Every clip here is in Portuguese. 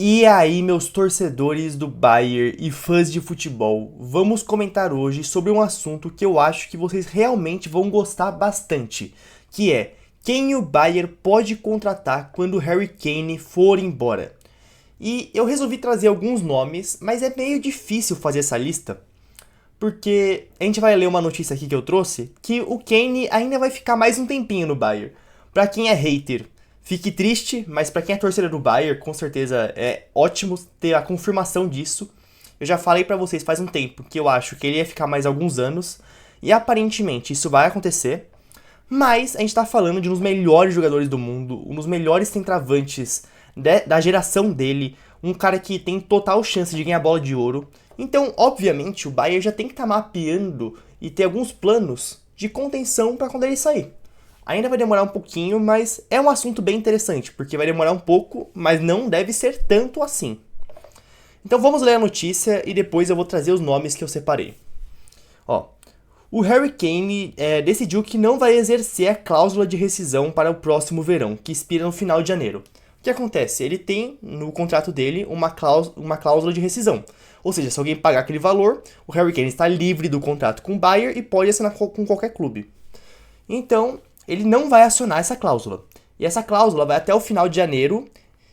E aí, meus torcedores do Bayern e fãs de futebol, vamos comentar hoje sobre um assunto que eu acho que vocês realmente vão gostar bastante, que é quem o Bayern pode contratar quando o Harry Kane for embora. E eu resolvi trazer alguns nomes, mas é meio difícil fazer essa lista, porque a gente vai ler uma notícia aqui que eu trouxe, que o Kane ainda vai ficar mais um tempinho no Bayern. Pra quem é hater, fique triste, mas pra quem é torcedor do Bayern, com certeza é ótimo ter a confirmação disso. Eu já falei pra vocês faz um tempo que eu acho que ele ia ficar mais alguns anos, e aparentemente isso vai acontecer. Mas a gente tá falando de um dos melhores jogadores do mundo, um dos melhores centravantes da geração dele, um cara que tem total chance de ganhar a bola de ouro. Então, obviamente, o Bayern já tem que estar mapeando e ter alguns planos de contenção para quando ele sair. Ainda vai demorar um pouquinho, mas é um assunto bem interessante, porque vai demorar um pouco, mas não deve ser tanto assim. Então vamos ler a notícia e depois eu vou trazer os nomes que eu separei. Ó, o Harry Kane decidiu que não vai exercer a cláusula de rescisão para o próximo verão, que expira no final de janeiro. O que acontece? Ele tem no contrato dele uma cláusula de rescisão. Ou seja, se alguém pagar aquele valor, o Harry Kane está livre do contrato com o Bayern e pode assinar com qualquer clube. Então, ele não vai acionar essa cláusula. E essa cláusula vai até o final de janeiro.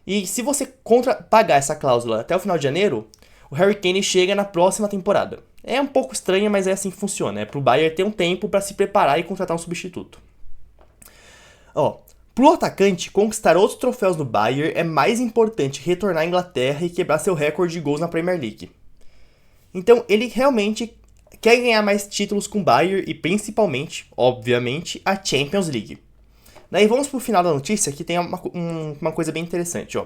E se você pagar essa cláusula até o final de janeiro, o Harry Kane chega na próxima temporada. É um pouco estranha, mas é assim que funciona. É pro Bayern ter um tempo para se preparar e contratar um substituto. Ó, pro atacante conquistar outros troféus no Bayern é mais importante retornar à Inglaterra e quebrar seu recorde de gols na Premier League. Então ele realmente quer ganhar mais títulos com o Bayern e principalmente, obviamente, a Champions League. Daí vamos pro final da notícia que tem uma coisa bem interessante, ó.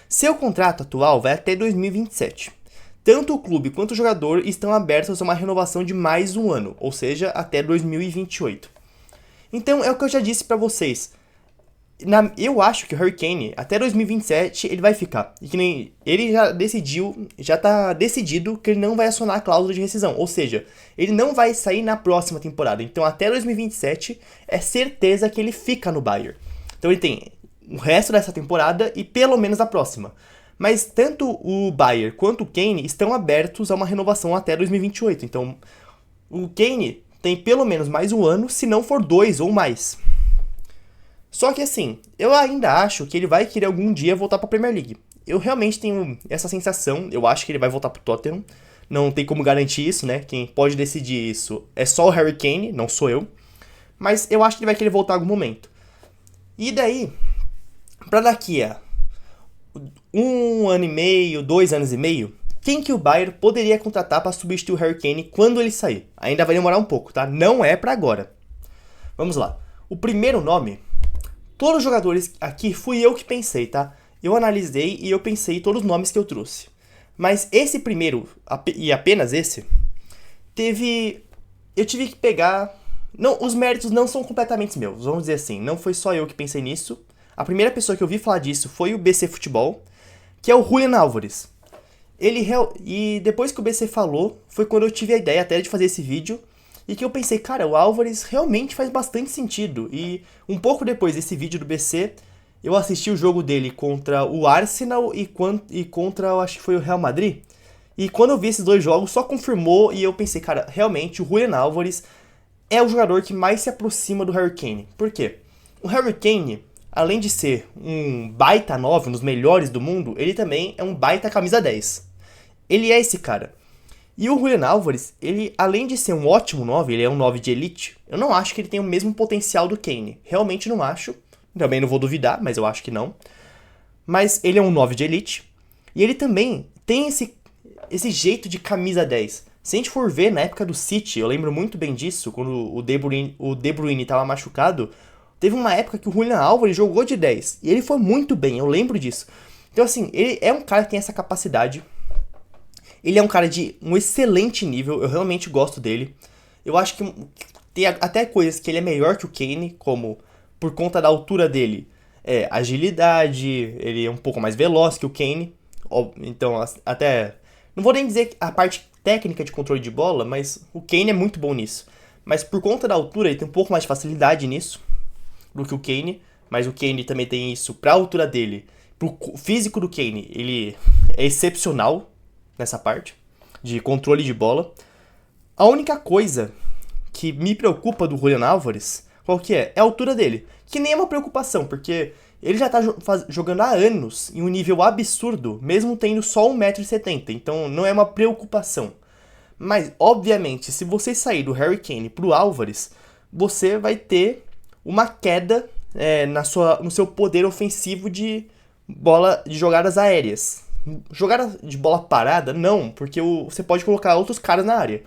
Seu contrato atual vai até 2027. Tanto o clube quanto o jogador estão abertos a uma renovação de mais um ano, ou seja, até 2028. Então é o que eu já disse pra vocês. Eu acho que o Harry Kane, até 2027, ele vai ficar. E que nem ele já tá decidido que ele não vai acionar a cláusula de rescisão. Ou seja, ele não vai sair na próxima temporada. Então até 2027 é certeza que ele fica no Bayern. Então ele tem o resto dessa temporada e pelo menos a próxima. Mas tanto o Bayern quanto o Kane estão abertos a uma renovação até 2028. Então o Kane tem pelo menos mais um ano, se não for dois ou mais. Só que assim, eu ainda acho que ele vai querer algum dia voltar pra Premier League. Eu realmente tenho essa sensação, eu acho que ele vai voltar pro Tottenham. Não tem como garantir isso, né? Quem pode decidir isso é só o Harry Kane, não sou eu. Mas eu acho que ele vai querer voltar em algum momento. E daí, pra daqui a um ano e meio, 2 anos e meio, quem que o Bayern poderia contratar para substituir o Harry Kane quando ele sair? Ainda vai demorar um pouco, tá? Não é pra agora. Vamos lá. O primeiro nome, todos os jogadores aqui fui eu que pensei, tá? Eu analisei e eu pensei todos os nomes que eu trouxe. Mas esse primeiro, e apenas esse, teve. Eu tive que pegar. Não, os méritos não são completamente meus, vamos dizer assim. Não foi só eu que pensei nisso. A primeira pessoa que eu vi falar disso foi o BC Futebol, que é o Julian Álvares. E depois que o BC falou, foi quando eu tive a ideia até de fazer esse vídeo. E que eu pensei, cara, o Álvares realmente faz bastante sentido. E um pouco depois desse vídeo do BC, eu assisti o jogo dele contra o Arsenal e contra, eu acho que foi o Real Madrid. E quando eu vi esses dois jogos, só confirmou e eu pensei, cara, realmente o Julian Álvares é o jogador que mais se aproxima do Harry Kane. Por quê? O Harry Kane, além de ser um baita 9, um dos melhores do mundo, ele também é um baita camisa 10. Ele é esse cara. E o Julian Álvares, ele, além de ser um ótimo 9, ele é um 9 de elite, eu não acho que ele tem o mesmo potencial do Kane. Realmente não acho. Também não vou duvidar, mas eu acho que não. Mas ele é um 9 de elite. E ele também tem esse jeito de camisa 10. Se a gente for ver na época do City, eu lembro muito bem disso, quando o De Bruyne estava machucado, teve uma época que o Julian Álvares jogou de 10. E ele foi muito bem, eu lembro disso. Então assim, ele é um cara que tem essa capacidade. Ele é um cara de um excelente nível, eu realmente gosto dele. Eu acho que tem até coisas que ele é melhor que o Kane, como por conta da altura dele, agilidade, ele é um pouco mais veloz que o Kane. Então, até. Não vou nem dizer a parte técnica de controle de bola, mas o Kane é muito bom nisso. Mas por conta da altura, ele tem um pouco mais de facilidade nisso do que o Kane. Mas o Kane também tem isso pra altura dele, físico do Kane, ele é excepcional nessa parte de controle de bola. A única coisa que me preocupa do Julian Álvares, qual que é? É a altura dele, que nem é uma preocupação, porque ele já tá jogando há anos em um nível absurdo, mesmo tendo só 1,70 m, então não é uma preocupação. Mas, obviamente, se você sair do Harry Kane pro Álvares, você vai ter uma queda no seu poder ofensivo de jogadas aéreas. Jogada de bola parada, não, porque você pode colocar outros caras na área.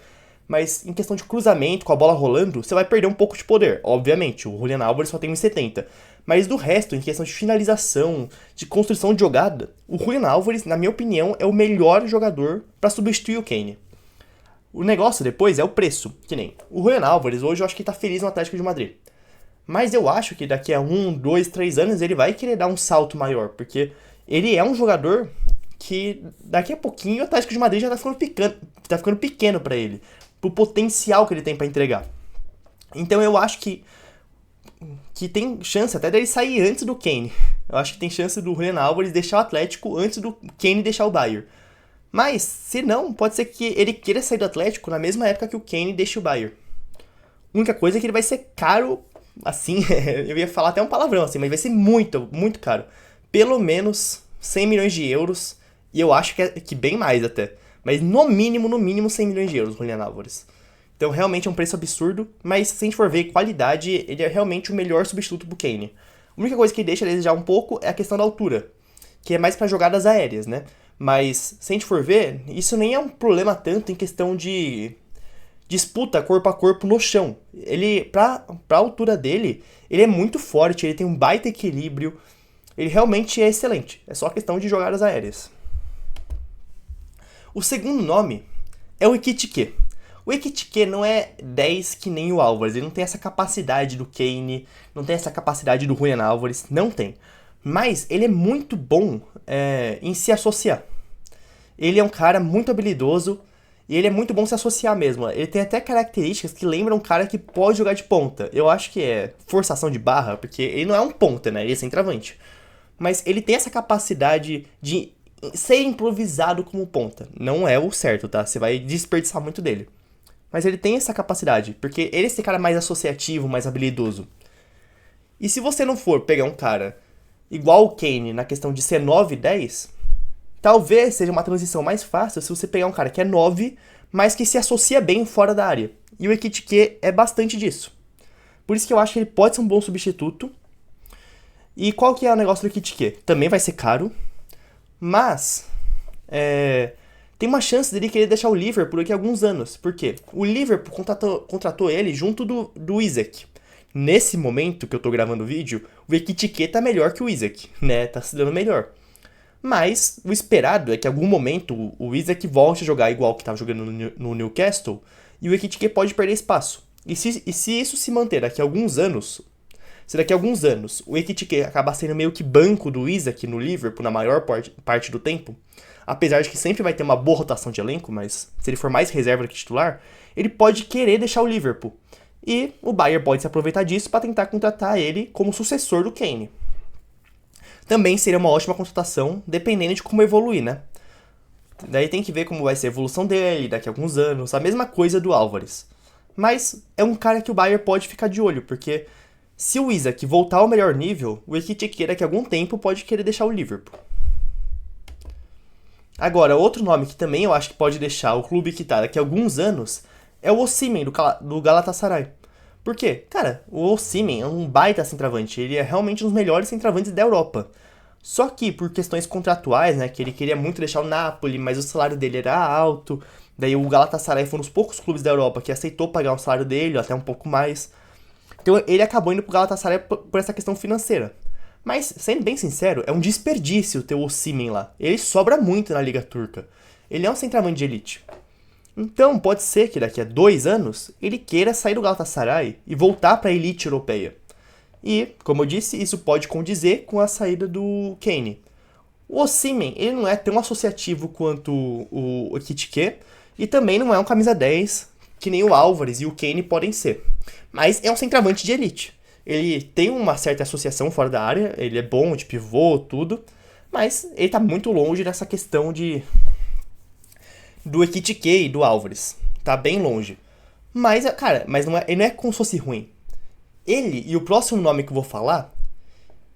Mas em questão de cruzamento, com a bola rolando, você vai perder um pouco de poder. Obviamente, o Julian Álvares só tem 1,70 m. Mas do resto, em questão de finalização, de construção de jogada, o Julian Álvares, na minha opinião, é o melhor jogador para substituir o Kane. O negócio depois é o preço, que nem o Julian Álvares hoje eu acho que tá feliz no Atlético de Madrid. Mas eu acho que daqui a 1, 2, 3 anos ele vai querer dar um salto maior, porque ele é um jogador que daqui a pouquinho o Atlético de Madrid já tá ficando pequeno para ele, pro potencial que ele tem para entregar. Então eu acho que tem chance até dele sair antes do Kane. Eu acho que tem chance do Julian Álvares deixar o Atlético antes do Kane deixar o Bayern. Mas, se não, pode ser que ele queira sair do Atlético na mesma época que o Kane deixe o Bayern. A única coisa é que ele vai ser caro, assim, eu ia falar até um palavrão assim, mas vai ser muito, muito caro. Pelo menos 100 milhões de euros, e eu acho que bem mais até. Mas no mínimo 100 milhões de euros, Julian Álvares. Então realmente é um preço absurdo, mas se a gente for ver qualidade, ele é realmente o melhor substituto pro Kane. A única coisa que deixa ele desejar um pouco é a questão da altura, que é mais para jogadas aéreas, né? Mas, se a gente for ver, isso nem é um problema tanto em questão de disputa corpo a corpo no chão. Ele, pra altura dele, ele é muito forte, ele tem um baita equilíbrio, ele realmente é excelente. É só questão de jogadas aéreas. O segundo nome é o Ekitike. O Ekitike não é 10 que nem o Álvares, ele não tem essa capacidade do Kane, não tem essa capacidade do Julian Álvares, não tem. Mas ele é muito bom em se associar. Ele é um cara muito habilidoso e ele é muito bom se associar mesmo. Ele tem até características que lembram um cara que pode jogar de ponta. Eu acho que é forçação de barra, porque ele não é um ponta, né? Ele é centroavante. Mas ele tem essa capacidade de ser improvisado como ponta. Não é o certo, tá? Você vai desperdiçar muito dele. Mas ele tem essa capacidade, porque ele é esse cara mais associativo, mais habilidoso. E se você não for pegar um cara igual o Kane na questão de ser 9 e 10, talvez seja uma transição mais fácil se você pegar um cara que é 9, mas que se associa bem fora da área. E o Ekitike é bastante disso. Por isso que eu acho que ele pode ser um bom substituto. E qual que é o negócio do Ekitike? Também vai ser caro, mas tem uma chance dele querer deixar o Liverpool daqui a alguns anos. Por quê? O Liverpool contratou ele junto do Isak. Nesse momento que eu tô gravando o vídeo, o Ekitike tá melhor que o Isak, né? Tá se dando melhor. Mas o esperado é que em algum momento o Isak volte a jogar igual que estava jogando no Newcastle e o Ekitike pode perder espaço. E se isso se manter daqui a alguns anos, se daqui a alguns anos o Ekitike acabar sendo meio que banco do Isak no Liverpool na maior parte do tempo, apesar de que sempre vai ter uma boa rotação de elenco, mas se ele for mais reserva do que titular, ele pode querer deixar o Liverpool. E o Bayern pode se aproveitar disso para tentar contratar ele como sucessor do Kane. Também seria uma ótima contratação, dependendo de como evoluir, né? Daí tem que ver como vai ser a evolução dele daqui a alguns anos, a mesma coisa do Álvares. Mas é um cara que o Bayern pode ficar de olho, porque se o Isak voltar ao melhor nível, o Ekitike daqui a algum tempo pode querer deixar o Liverpool. Agora, outro nome que também eu acho que pode deixar o clube que tá daqui a alguns anos é o Osimhen, do Galatasaray. Por quê? Cara, o Osimhen é um baita centroavante, ele é realmente um dos melhores centroavantes da Europa. Só que por questões contratuais, né, que ele queria muito deixar o Napoli, mas o salário dele era alto, daí o Galatasaray foi um dos poucos clubes da Europa que aceitou pagar o salário dele, até um pouco mais. Então ele acabou indo pro Galatasaray por essa questão financeira. Mas, sendo bem sincero, é um desperdício ter o Osimhen lá. Ele sobra muito na Liga Turca. Ele é um centroavante de elite. Então, pode ser que daqui a 2 anos ele queira sair do Galatasaray e voltar para a elite europeia. E, como eu disse, isso pode condizer com a saída do Kane. O Osimhen, ele não é tão associativo quanto o Ekitike e também não é um camisa 10 que nem o Álvares e o Kane podem ser. Mas é um centroavante de elite. Ele tem uma certa associação fora da área, ele é bom de pivô, tudo, Mas ele tá muito longe dessa questão do Ekitike e do Álvares. Tá bem longe. Mas, cara, ele não é como se fosse ruim. Ele e o próximo nome que eu vou falar,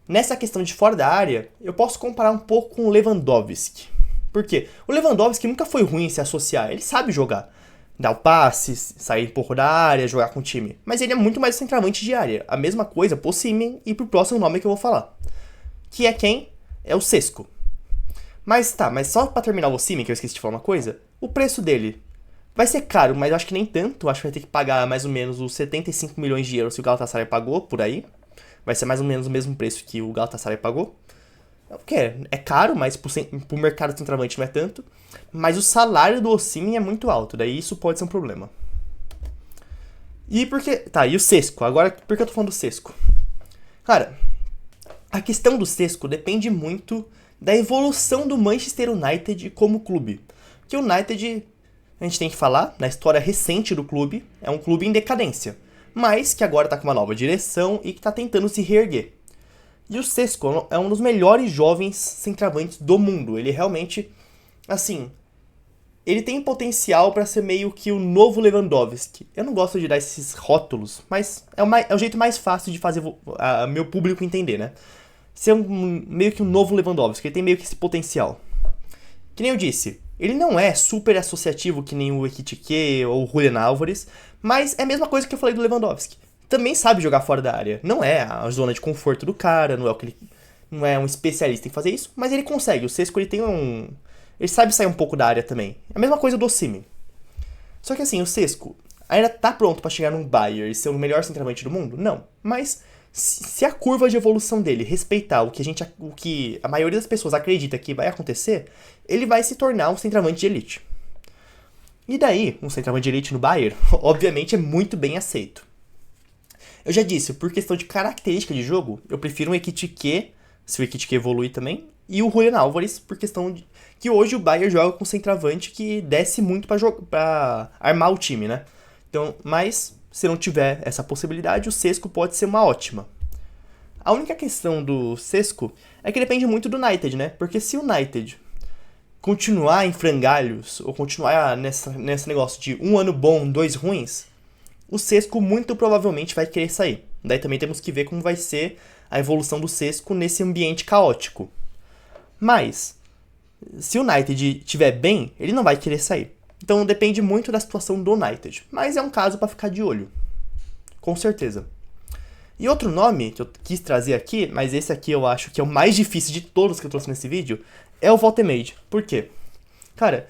nessa questão de fora da área, eu posso comparar um pouco com o Lewandowski. Por quê? O Lewandowski nunca foi ruim em se associar, ele sabe jogar. Dar o passe, sair um pouco da área, jogar com o time. Mas ele é muito mais centroavante de área. A mesma coisa pro Osimhen e pro próximo nome que eu vou falar. Que é quem? É o Sesco. Mas só pra terminar o Osimhen, que eu esqueci de falar uma coisa, o preço dele vai ser caro, mas eu acho que nem tanto. Eu acho que vai ter que pagar mais ou menos os 75 milhões de euros que o Galatasaray pagou, por aí. Vai ser mais ou menos o mesmo preço que o Galatasaray pagou. Porque é caro, mas pro mercado centroavante não é tanto. Mas o salário do Osimhen é muito alto, daí isso pode ser um problema. E o Sesco, agora por que eu tô falando do Sesco? Cara, a questão do Sesco depende muito da evolução do Manchester United como clube. Que o United, a gente tem que falar, na história recente do clube, é um clube em decadência. Mas que agora tá com uma nova direção e que tá tentando se reerguer. E o Sesco é um dos melhores jovens centroavantes do mundo. Ele realmente, assim, ele tem potencial pra ser meio que o novo Lewandowski. Eu não gosto de dar esses rótulos, mas é o jeito mais fácil de fazer meu público entender, né? Ser meio que um novo Lewandowski. Ele tem meio que esse potencial. Que nem eu disse, ele não é super associativo que nem o Ekitike ou o Julian Álvares, mas é a mesma coisa que eu falei do Lewandowski. Também sabe jogar fora da área. Não é a zona de conforto do cara, não é um especialista em fazer isso, mas ele consegue. O Sesco, ele sabe sair um pouco da área também. É a mesma coisa do Osimhen. Só que assim, o Sesco ainda tá pronto pra chegar num Bayern e ser o melhor centroavante do mundo? Não. Mas se a curva de evolução dele respeitar o que a maioria das pessoas acredita que vai acontecer, ele vai se tornar um centroavante de elite. E daí, um centroavante de elite no Bayern, obviamente é muito bem aceito. Eu já disse, por questão de característica de jogo, eu prefiro um Ekitike, se o Ekitike evoluir também, e o Julian Álvares, por questão de que hoje o Bayern joga com centroavante que desce muito pra armar o time, né? Então, mas se não tiver essa possibilidade, o Sesco pode ser uma ótima. A única questão do Sesco é que depende muito do United, né? Porque se o United continuar em frangalhos, ou continuar nesse negócio de um ano bom, 2 ruins, o Sesco muito provavelmente vai querer sair. Daí também temos que ver como vai ser a evolução do Sesco nesse ambiente caótico. Mas, se o United estiver bem, ele não vai querer sair. Então depende muito da situação do United. Mas é um caso para ficar de olho. Com certeza. E outro nome que eu quis trazer aqui, mas esse aqui eu acho que é o mais difícil de todos que eu trouxe nesse vídeo, é o Voltemade. Por quê? Cara,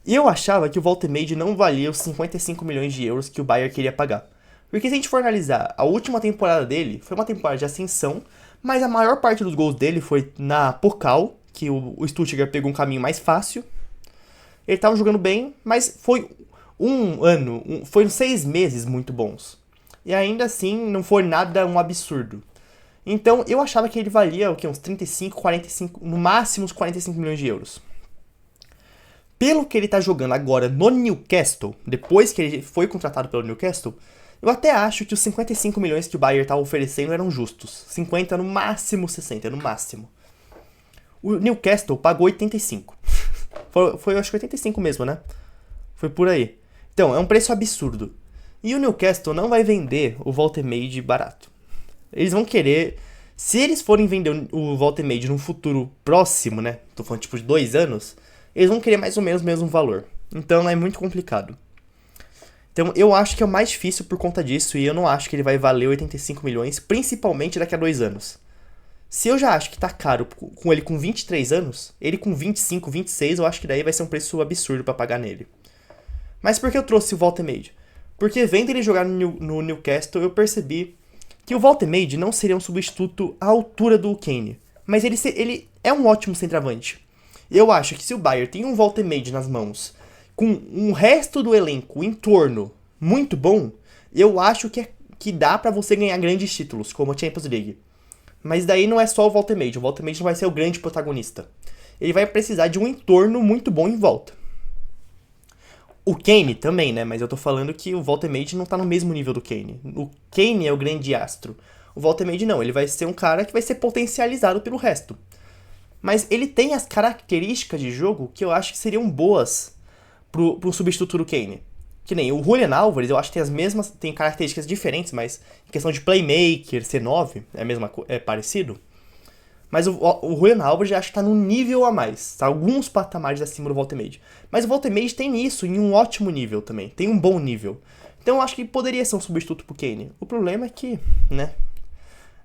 eu achava que o Voltemade não valia os 55 milhões de euros que o Bayern queria pagar. Porque se a gente for analisar, a última temporada dele foi uma temporada de ascensão, mas a maior parte dos gols dele foi na Pokal, que o Stuttgart pegou um caminho mais fácil. Ele tava jogando bem, mas foi foram 6 meses muito bons. E ainda assim, não foi nada um absurdo. Então, eu achava que ele valia, uns 35, 45, no máximo uns 45 milhões de euros. Pelo que ele tá jogando agora no Newcastle, depois que ele foi contratado pelo Newcastle, eu até acho que os 55 milhões que o Bayern tava oferecendo eram justos. 50 no máximo, 60 no máximo. O Newcastle pagou 85. Foi acho que 85 mesmo, né? Foi por aí. Então, é um preço absurdo. E o Newcastle não vai vender o Voltemade barato. Eles vão querer... Se eles forem vender o Voltemade num futuro próximo, né? Tô falando tipo de 2 anos... Eles vão querer mais ou menos o mesmo valor. Então é muito complicado. Então eu acho que é o mais difícil por conta disso. E eu não acho que ele vai valer 85 milhões. Principalmente daqui a 2 anos. Se eu já acho que tá caro com ele com 23 anos. Ele com 25, 26. Eu acho que daí vai ser um preço absurdo pra pagar nele. Mas por que eu trouxe o Voltemade? Porque vendo ele jogar no Newcastle. Eu percebi que o Voltemade não seria um substituto à altura do Kane. Mas ele é um ótimo centroavante. Eu acho que se o Bayern tem um Voltemade nas mãos, com um resto do elenco em torno muito bom, eu acho que dá pra você ganhar grandes títulos, como a Champions League. Mas daí não é só o Voltemade não vai ser o grande protagonista. Ele vai precisar de um entorno muito bom em volta. O Kane também, né? Mas eu tô falando que o Voltemade não tá no mesmo nível do Kane. O Kane é o grande astro. O Voltemade não, ele vai ser um cara que vai ser potencializado pelo resto. mas ele tem as características de jogo que eu acho que seriam boas pro substituto do Kane. Que nem o Julian Álvares, eu acho que tem as mesmas, tem características diferentes, mas em questão de playmaker, C9, é parecido. Mas o Julian Álvares eu acho que tá num nível a mais, tá alguns patamares acima do Voltemade. Mas o Voltemade tem isso em um ótimo nível também, tem um bom nível. Então eu acho que poderia ser um substituto pro Kane. O problema é que, né,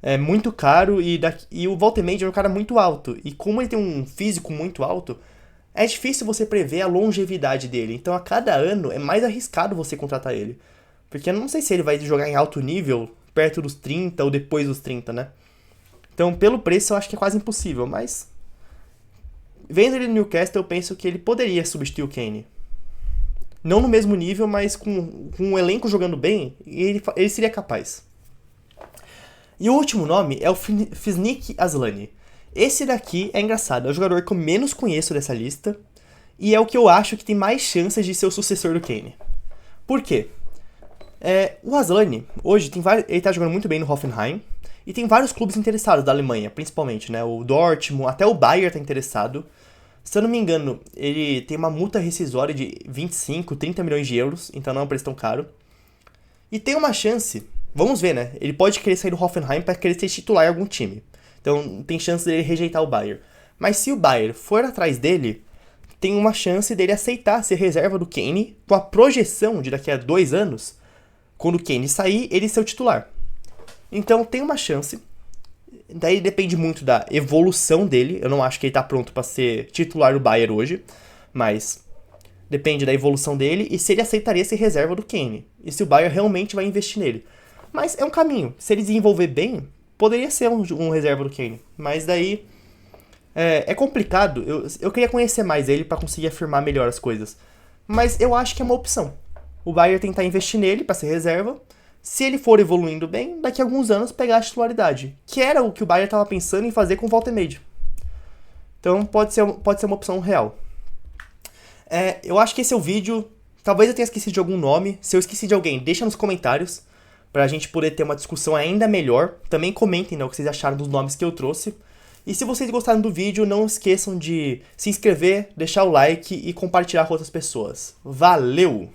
é muito caro e o Voltemade é um cara muito alto. E como ele tem um físico muito alto, é difícil você prever a longevidade dele. Então a cada ano é mais arriscado você contratar ele. Porque eu não sei se ele vai jogar em alto nível, perto dos 30 ou depois dos 30, né? Então pelo preço eu acho que é quase impossível, mas vendo ele no Newcastle eu penso que ele poderia substituir o Kane. Não no mesmo nível, mas com um elenco jogando bem, ele seria capaz. E o último nome é o Fisnik Asllani. Esse daqui é engraçado, é o jogador que eu menos conheço dessa lista e é o que eu acho que tem mais chances de ser o sucessor do Kane. Por quê? O Asllani, hoje, ele tá jogando muito bem no Hoffenheim e tem vários clubes interessados da Alemanha, principalmente, né? O Dortmund, até o Bayern tá interessado. Se eu não me engano, ele tem uma multa rescisória de 25, 30 milhões de euros, então não é um preço tão caro. E tem uma chance, vamos ver, né? Ele pode querer sair do Hoffenheim para querer ser titular em algum time. Então tem chance dele rejeitar o Bayern. Mas se o Bayern for atrás dele, tem uma chance dele aceitar ser reserva do Kane com a projeção de daqui a 2 anos, quando o Kane sair, ele ser o titular. Então tem uma chance. Daí depende muito da evolução dele. Eu não acho que ele tá pronto para ser titular do Bayern hoje, mas depende da evolução dele e se ele aceitaria ser reserva do Kane. E se o Bayern realmente vai investir nele. Mas é um caminho. Se ele desenvolver bem, poderia ser um reserva do Kane. Mas daí é complicado. Eu queria conhecer mais ele para conseguir afirmar melhor as coisas. Mas eu acho que é uma opção. O Bayern tentar investir nele para ser reserva. Se ele for evoluindo bem, daqui a alguns anos pegar a titularidade. Que era o que o Bayern estava pensando em fazer com o Voltemade. Então pode ser uma opção real. Eu acho que esse é o vídeo. Talvez eu tenha esquecido de algum nome. Se eu esqueci de alguém, deixa nos comentários. Pra gente poder ter uma discussão ainda melhor. Também comentem, né, o que vocês acharam dos nomes que eu trouxe. E se vocês gostaram do vídeo, não esqueçam de se inscrever, deixar o like e compartilhar com outras pessoas. Valeu!